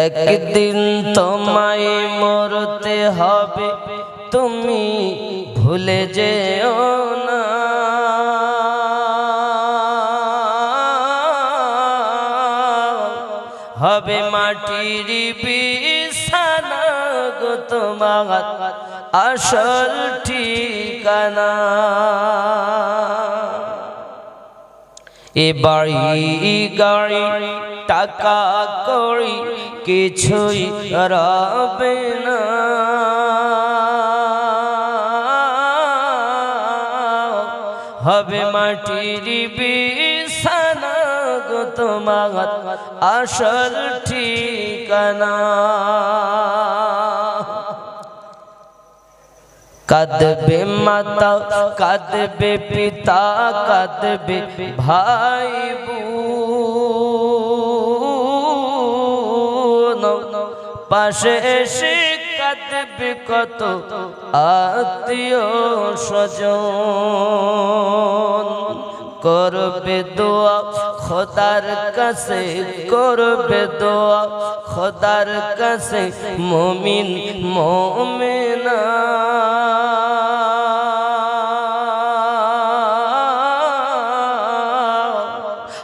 একদিন তোমায় মরতে হবে, তুমি ভুলে যেও না। হবে মাটির বিছানা গো তোমার আসল ঠিকানা। এ বাড়ি গাড়ি টাকা কড়ি কিছুই রবে না। হবে মাটির বিছানা গো তোমার আসল ঠিকানা। কাঁদবে মাতা, কাঁদবে পিতা, কাঁদবে ভাই বোন, পাশে এসে কাঁদবে কত আত্মীয় স্বজন। করবে দোয়া খোদার কাছে, করবে দোয়া খোদার কাছে মুমিন মুমিনা।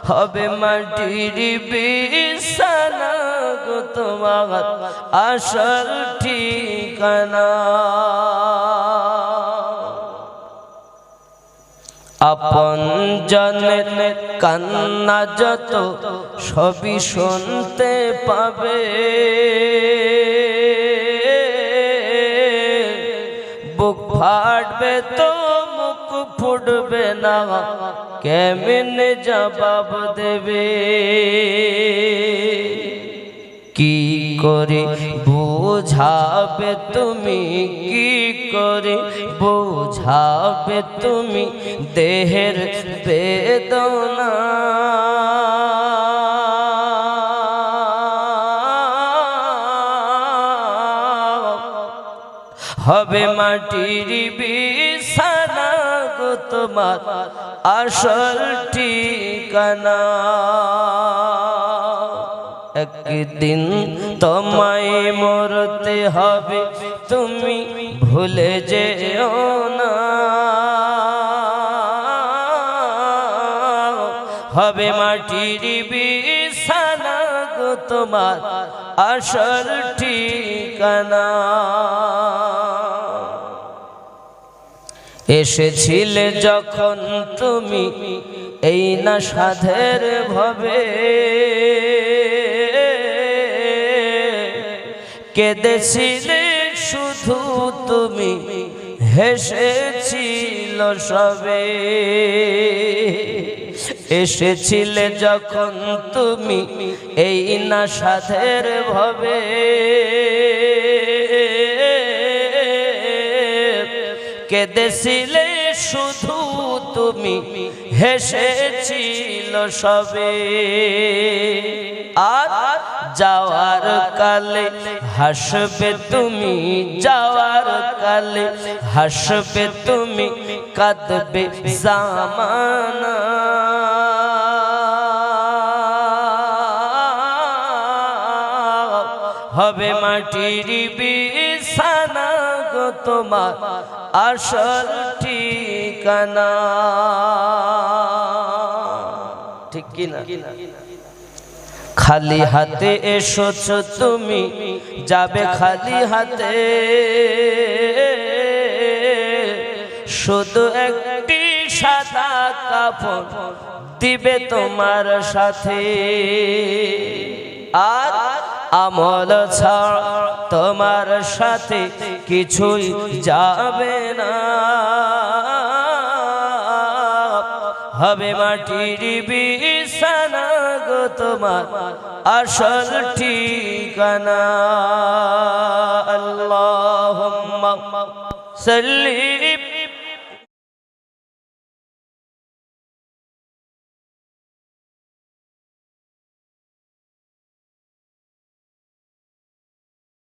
হবে মাটির বিছানা গো তোমার আসল ঠিকানা। আপন জনের কান্না যত সবই শুনতে পাবে। বুক ফাটবে তো মুখ ফুটবে না, কেমনে জবাব দেবে। কি করে বোঝাবে তুমি, কি করে বোঝাবে তুমি দেহের বেদনা। হবে মাটির বিছানা গো তোমার আসল ঠিকানা। একদিন তোমায় মরতে হবে, তুমি ভুলে যেও না। হবে মাটির বিছানা গো তোমার আসল ঠিকানা। এসেছিলে যখন তুমি এই না সাধের ভবে, কেঁদেছিলে শুধু তুমি, হেসেছিল সবে। এসেছিলে যখন তুমি এই না সাধের ভবে, কেঁদেছিলে শুধু তুমি, হেসেছিল সবে। আর যাওয়ার কালে হাসবে তুমি, যাওয়ার কালে হাসবে তুমি, কাঁদবে জামানা। হবে মাটির বিছানা গো তোমার আসল ঠিকানা। ঠিক কিনা? খালি হাতে এসেছো তুমি, যাবে খালি হাতে। শুধু একটি সাদা কাপড় দিবে তোমার সাথে। আর আমল ছাড়া তোমার সাথে কিছুই যাবে না। হবে মাটির বিছানা গো তোমার আসল ঠিকানা। আল্লাহুম্মা সাল্লি